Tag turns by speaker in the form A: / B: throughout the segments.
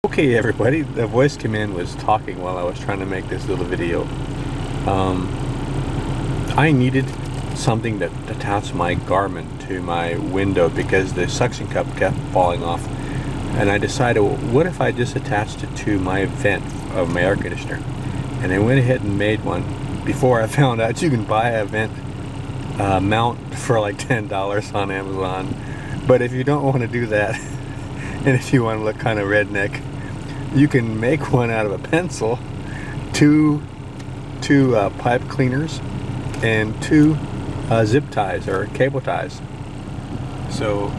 A: Okay everybody, the voice command was talking while I was trying to make this little video. I needed something that attached my Garmin to my window because the suction cup kept falling off, and I decided, well, what if I just attached it to my vent of my air conditioner? And I went ahead and made one before I found out you can buy a vent mount for like $10 on Amazon. But if you don't want to do that and if you want to look kind of redneck, you can make one out of a pencil, two pipe cleaners, and two zip ties or cable ties. So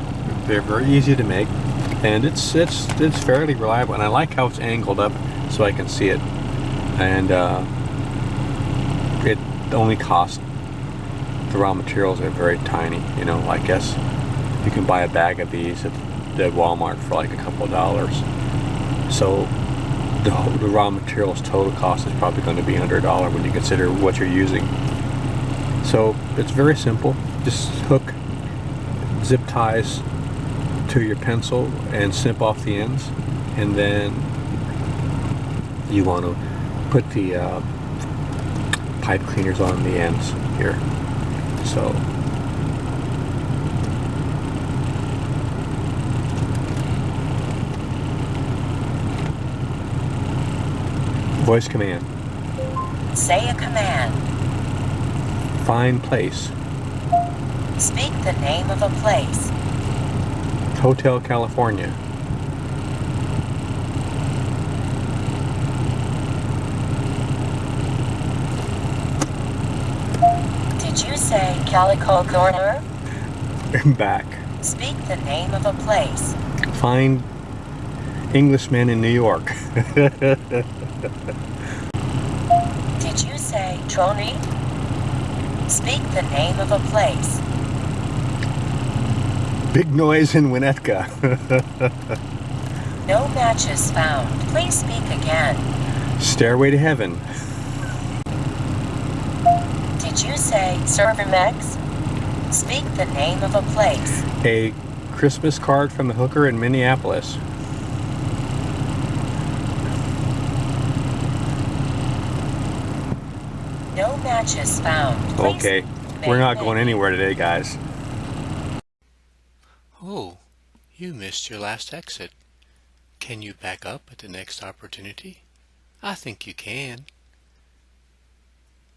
A: they're very easy to make, and it's fairly reliable, and I like how it's angled up so I can see it. And it only costs, the raw materials are very tiny, you know. I guess you can buy a bag of these at the Walmart for like a couple of dollars. So the raw materials total cost is probably going to be under $1 when you consider what you're using. So it's very simple. Just hook zip ties to your pencil and snip off the ends, and then you want to put the pipe cleaners on the ends here. So voice command.
B: Say a command.
A: Find place.
B: Speak the name of a place.
A: Hotel California.
B: Did you say Calico Corner?
A: Back.
B: Speak the name of a place.
A: Find Englishman in New York.
B: Did you say Trony? Speak the name of a place.
A: Big noise in Winnetka.
B: No matches found. Please speak again.
A: Stairway to heaven.
B: Did you say Cervamex? Speak the name of a place.
A: A Christmas card from the hooker in Minneapolis.
B: No matches found. Please
A: Okay, we're not going anywhere today, guys.
C: Oh, you missed your last exit. Can you back up at the next opportunity? I think you can.